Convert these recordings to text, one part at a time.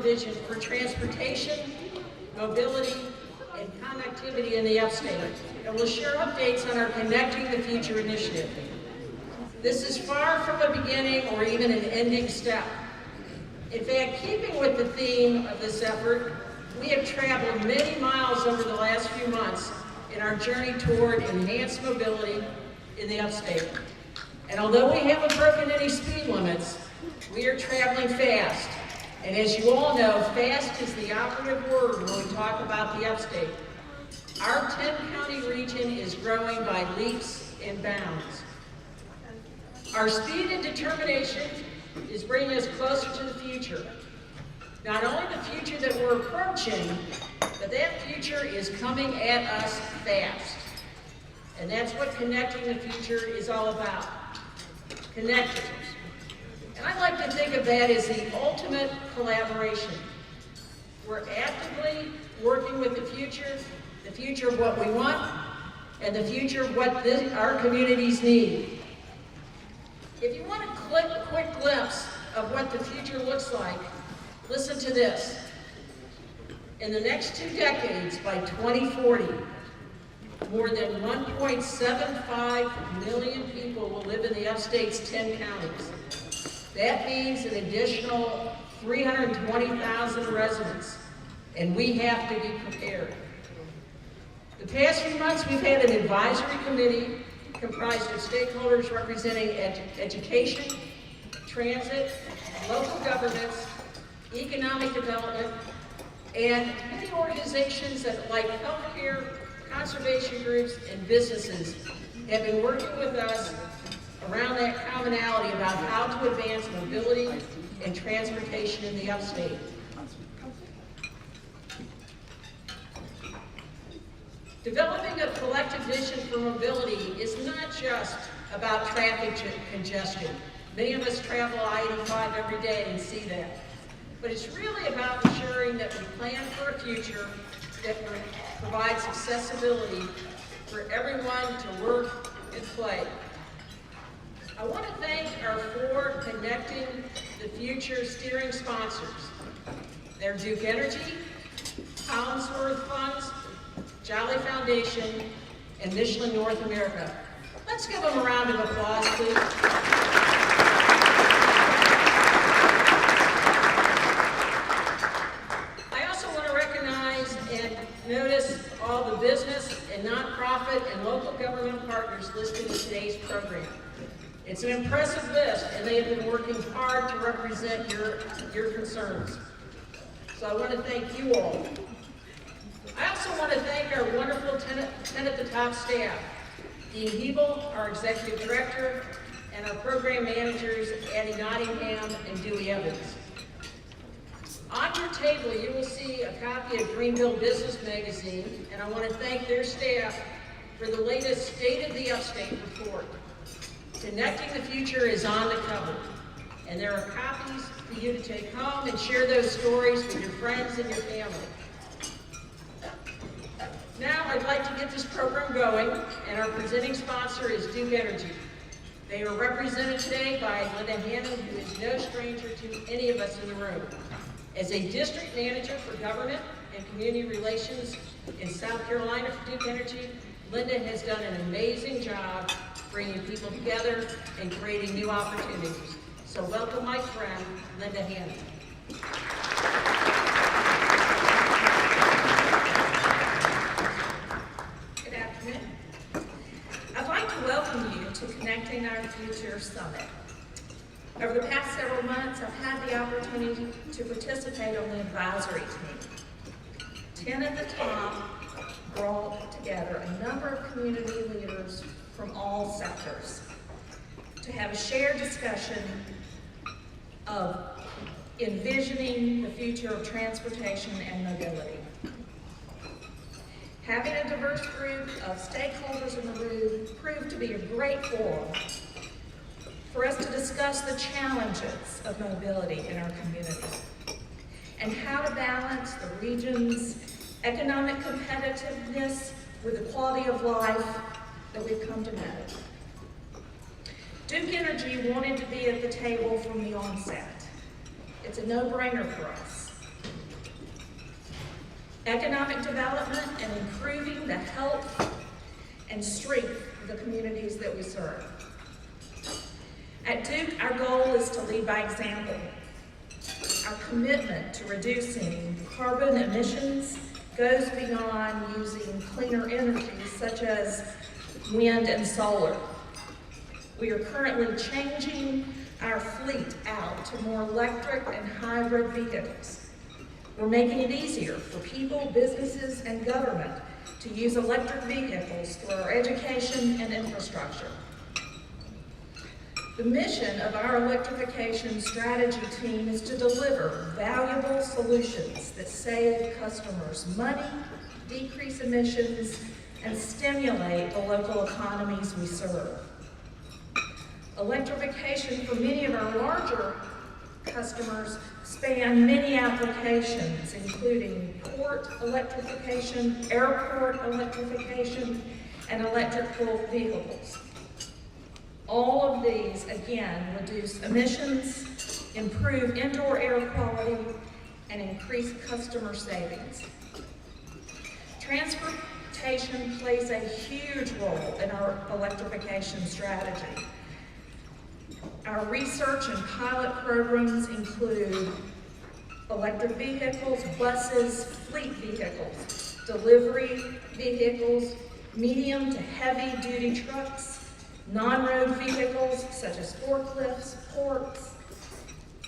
vision for transportation, mobility, and connectivity in the upstate, and we'll share updates on our Connecting the Future initiative. This is far from a beginning or even an ending step. In fact, keeping with the theme of this effort, we have traveled many miles over the last few months in our journey toward enhanced mobility in the upstate. And although we haven't broken any speed limits, we are traveling fast. And as you all know, fast is the operative word when we talk about the upstate. Our 10-county region is growing by leaps and bounds. Our speed and determination is bringing us closer to the future. Not only the future that we're approaching, but that future is coming at us fast. And that's what Connecting the Future is all about. Connecting. And I like to think of that as the ultimate collaboration. We're actively working with the future of what we want, and the future of what our communities need. If you want a quick glimpse of what the future looks like, listen to this. In the next 2 decades, by 2040, more than 1.75 million people will live in the upstate's 10 counties. That means an additional 320,000 residents, and we have to be prepared. The past few months, we've had an advisory committee comprised of stakeholders representing education, transit, local governments, economic development, and many organizations that, like healthcare, conservation groups, and businesses, have been working with us around that commonality about how to advance mobility and transportation in the upstate. Developing a collective vision for mobility is not just about traffic congestion. Many of us travel I-85 every day and see that. But it's really about ensuring that we plan for a future that provides accessibility for everyone to work and play. I want to thank our 4 Connecting the Future steering sponsors. They're Duke Energy, Collinsworth Funds, Jolly Foundation, and Michelin North America. Let's give them a round of applause, please. I also want to recognize and notice all the business and nonprofit and local government partners listed in today's program. It's an impressive list, and they have been working hard to represent your concerns. So I want to thank you all. I also want to thank our wonderful 10 at the top staff, Dean Hybl, our executive director, and our program managers, Addie Nottingham and Dewey Evans. On your table, you will see a copy of Greenville Business Magazine, and I want to thank their staff for the latest State of the Upstate report. Connecting the Future is on the cover, and there are copies for you to take home and share those stories with your friends and your family. Now I'd like to get this program going, and our presenting sponsor is Duke Energy. They are represented today by Linda Hannon, who is no stranger to any of us in the room. As a district manager for government and community relations in South Carolina for Duke Energy, Linda has done an amazing job bringing people together and creating new opportunities. So welcome my friend, Linda Hannon. Good afternoon. I'd like to welcome you to Connecting Our Future Summit. Over the past several months, I've had the opportunity to participate on the advisory team. 10 at the top brought together a number of community leaders from all sectors to have a shared discussion of envisioning the future of transportation and mobility. Having a diverse group of stakeholders in the room proved to be a great forum for us to discuss the challenges of mobility in our community and how to balance the region's economic competitiveness with the quality of life that we've come to know. Duke Energy wanted to be at the table from the onset. It's a no-brainer for us. economic development, and improving the health and strength of the communities that we serve. At Duke, our goal is to lead by example. Our commitment to reducing carbon emissions goes beyond using cleaner energies such as wind and solar. We are currently changing our fleet out to more electric and hybrid vehicles. We're making it easier for people, businesses, and government to use electric vehicles through our education and infrastructure. The mission of our electrification strategy team is to deliver valuable solutions that save customers money, decrease emissions, and stimulate the local economies we serve. Electrification for many of our larger customers span many applications, including port electrification, airport electrification, and electrical vehicles. All of these, again, reduce emissions, improve indoor air quality, and increase customer savings. Transportation plays a huge role in our electrification strategy. Our research and pilot programs include electric vehicles, buses, fleet vehicles, delivery vehicles, medium to heavy duty trucks, non-road vehicles such as forklifts, ports,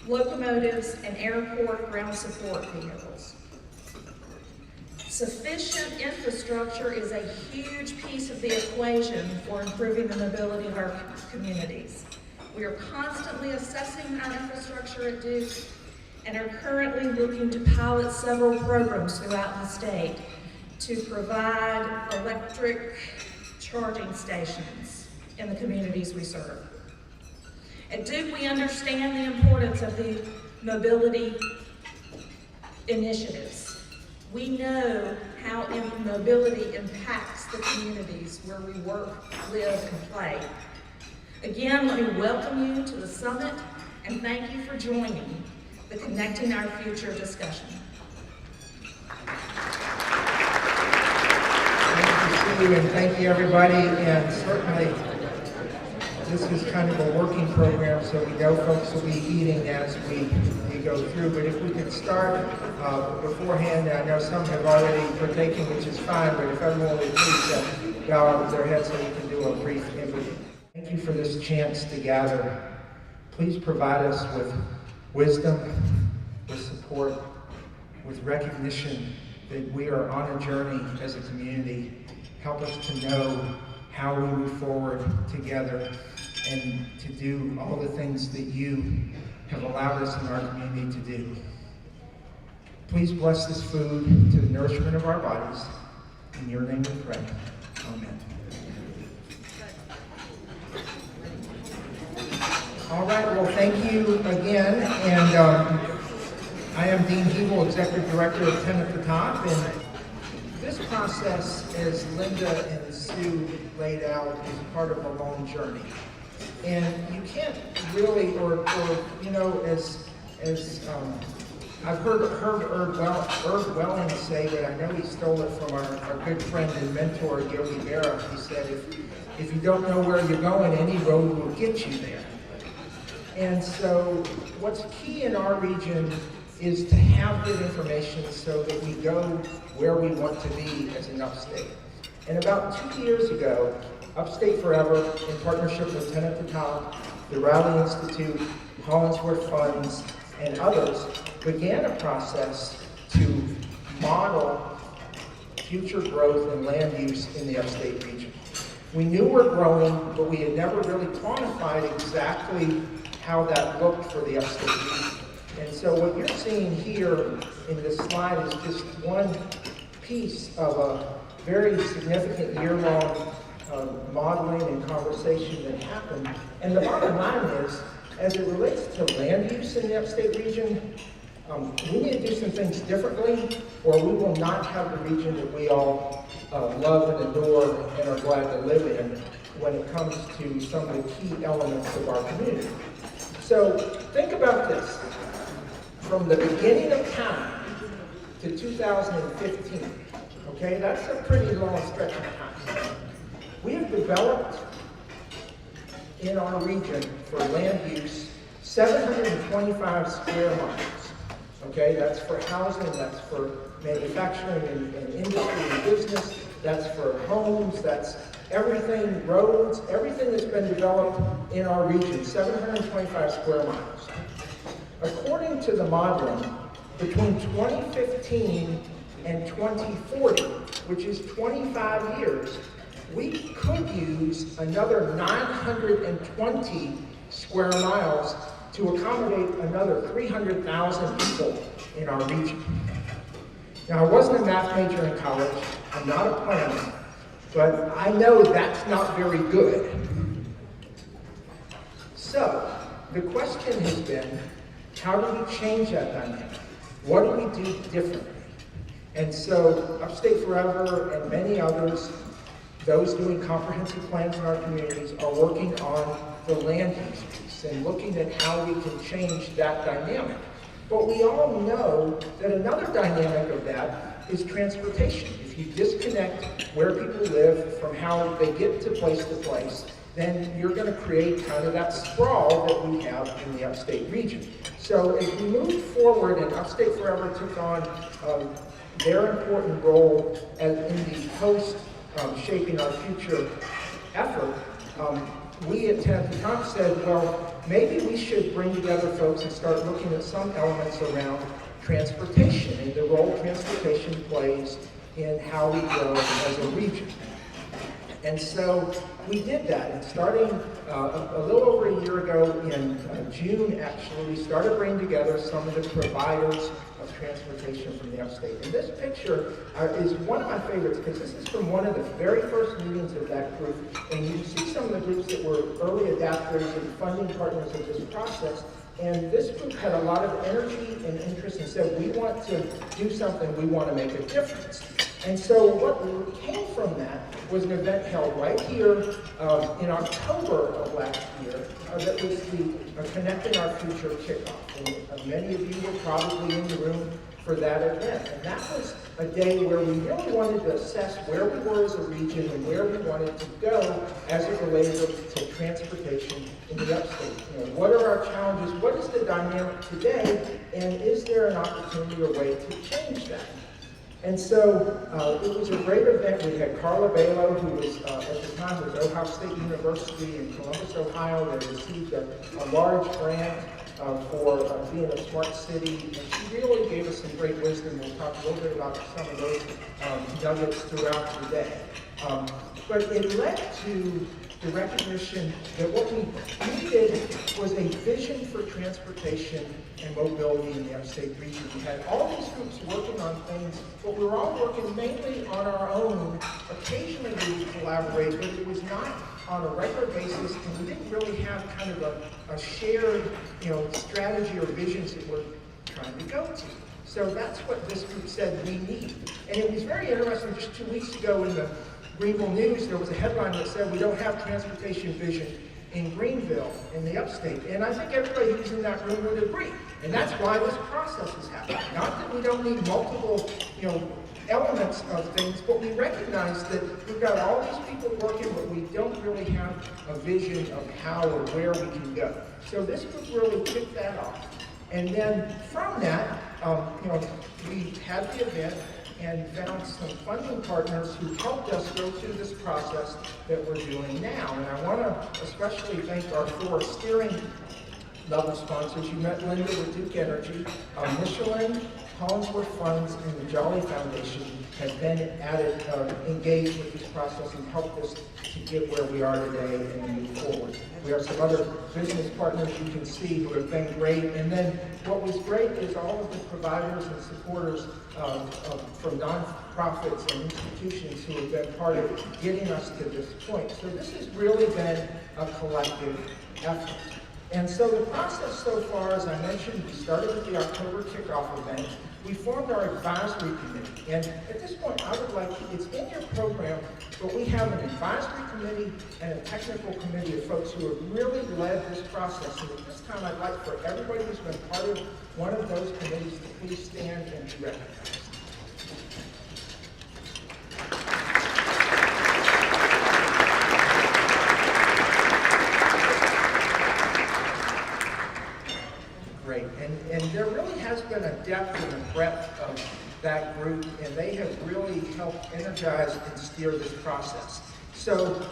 locomotives, and airport ground support vehicles. Sufficient infrastructure is a huge piece of the equation for improving the mobility of our communities. We are constantly assessing our infrastructure at Duke and are currently looking to pilot several programs throughout the state to provide electric charging stations in the communities we serve. At Duke, we understand the importance of the mobility initiatives. We know how mobility impacts the communities where we work, live, and play. Again, let me welcome you to the summit and thank you for joining the Connecting Our Future discussion. Thank you, and thank you, everybody. And certainly, this is kind of a working program, so we know folks will be eating as we go through. But if we could start beforehand, I know some have already partaken, which is fine, but if everyone would please bow their heads so we can do a brief invocation. Thank you for this chance to gather. Please provide us with wisdom, with support, with recognition that we are on a journey as a community. Help us to know how we move forward together and to do all the things that you have allowed us in our community to do. Please bless this food to the nourishment of our bodies. In your name we pray. Amen. All right, well, thank you again. And I am Dean Hybl, Executive Director of 10 at the Top. And this process, as Linda and Sue laid out, is part of a long journey. And you can't really, or you know, as I've heard Herb Welling say, but I know he stole it from our good friend and mentor, Yogi Berra. He said, if you don't know where you're going, any road will get you there. And so what's key in our region is to have good information so that we go where we want to be as an upstate. And about 2 years ago, Upstate Forever, in partnership with 10 at the Top, the Raleigh Institute, Hollingsworth Funds, and others, began a process to model future growth and land use in the upstate region. We knew we're growing, but we had never really quantified exactly how that looked for the upstate region. And so what you're seeing here in this slide is just one piece of a very significant year-long modeling and conversation that happened. And the bottom line is, as it relates to land use in the upstate region, we need to do some things differently, or we will not have the region that we all love and adore and are glad to live in when it comes to some of the key elements of our community. So think about this. From the beginning of time, to 2015. Okay, that's a pretty long stretch of time. We have developed in our region for land use 725 square miles. Okay, that's for housing, that's for manufacturing and industry and business, that's for homes, that's everything, roads, everything that's been developed in our region, 725 square miles. According to the modeling, between 2015 and 2040, which is 25 years, we could use another 920 square miles to accommodate another 300,000 people in our region. Now, I wasn't a math major in college, I'm not a planner, but I know that's not very good. So, the question has been, how do we change that dynamic? What do we do differently? And so, Upstate Forever and many others, those doing comprehensive plans in our communities, are working on the land use piece and looking at how we can change that dynamic. But we all know that another dynamic of that is transportation. If you disconnect where people live from how they get to place, then you're going to create kind of that sprawl that we have in the upstate region. So as we moved forward and Upstate Forever took on their important role in the post Shaping Our Future effort, we at Hannon said, well, maybe we should bring together folks and start looking at some elements around transportation and the role transportation plays in how we grow as a region. And so we did that, and starting a little over a year ago, in June actually, we started bringing together some of the providers of transportation from the upstate. And this picture is one of my favorites because this is from one of the very first meetings of that group, and you see some of the groups that were early adapters and funding partners of this process. And this group had a lot of energy and interest and said, we want to do something, we want to make a difference. And so what came from that was an event held right here in October of last year that was the Connecting Our Future kickoff. And many of you were probably in the room for that event. And that was a day where we really wanted to assess where we were as a region and where we wanted to go as it related to transportation in the upstate. You know, what are our challenges? What is the dynamic today? And is there an opportunity or way to change that? And so it was a great event. We had Carla Balo, who was at the time with Ohio State University in Columbus, Ohio, that received a large grant for being a smart city. And she really gave us some great wisdom. We'll talk a little bit about some of those nuggets throughout the day. But it led to the recognition that what we needed was a vision for transportation and mobility in the upstate region. We had all these groups working on things, but we were all working mainly on our own. Occasionally we would collaborate, but it was not on a regular basis, and we didn't really have kind of a shared, strategy or visions that we're trying to go to. So that's what this group said we need. And it was very interesting, just 2 weeks ago in the Greenville News, there was a headline that said we don't have transportation vision in Greenville, in the upstate. And I think everybody who's in that room would agree. And that's why this process is happening. Not that we don't need multiple, elements of things, but we recognize that we've got all these people working, but we don't really have a vision of how or where we can go. So this group really kicked that off. And then from that, we had the event and found some funding partners who helped us go through this process that we're doing now. And I want to especially thank our 4 steering level sponsors. You met Linda with Duke Energy, Michelin, Collinsworth Funds, and the Jolly Foundation have been engaged with this process and helped us to get where we are today and move forward. We have some other business partners you can see who have been great. And then what was great is all of the providers and supporters from nonprofits and institutions who have been part of getting us to this point. So this has really been a collective effort. And so the process so far, as I mentioned, we started with the October kickoff event. We formed our advisory committee. And at this point, I would like, it's in your program, but we have an advisory committee and a technical committee of folks who have really led this process. And at this time, I'd like for everybody who's been part of one of those committees to please stand and be recognized. breadth of that group, and they have really helped energize and steer this process. So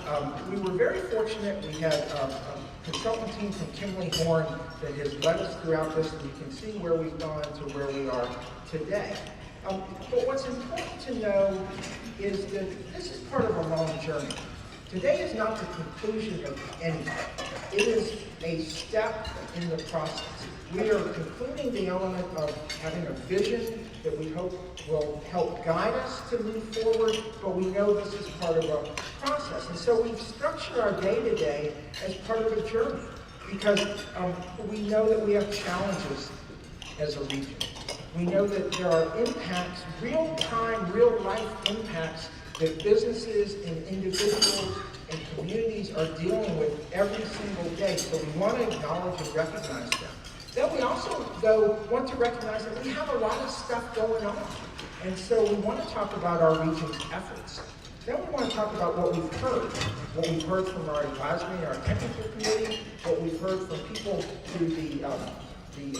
we were very fortunate. We had a consultant team from Kimley Horn that has led us throughout this, and you can see where we've gone to where we are today. But what's important to know is that this is part of a long journey. Today is not the conclusion of anything. It is a step in the process. We are concluding the element of having a vision that we hope will help guide us to move forward, but we know this is part of a process. And so we've structured our day-to-day as part of a journey, because we know that we have challenges as a region. We know that there are impacts, real-time, real-life impacts that businesses and individuals and communities are dealing with every single day. So we want to acknowledge and recognize them. Then we also, though, want to recognize that we have a lot of stuff going on. And so we want to talk about our region's efforts. Then we want to talk about what we've heard from our advisory and our technical committee, what we've heard from people through the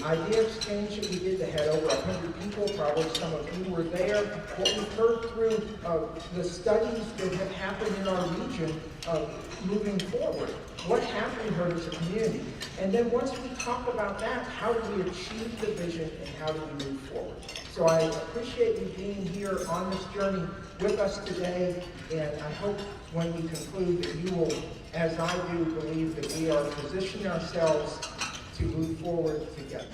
idea exchange that we did that had over 100 people, probably some of you were there, what we've heard through the studies that have happened in our region moving forward. What have we heard as a community? And then once we talk about that, how do we achieve the vision and how do we move forward? So I appreciate you being here on this journey with us today, and I hope when we conclude that you will, as I do, believe that we are positioning ourselves to move forward together.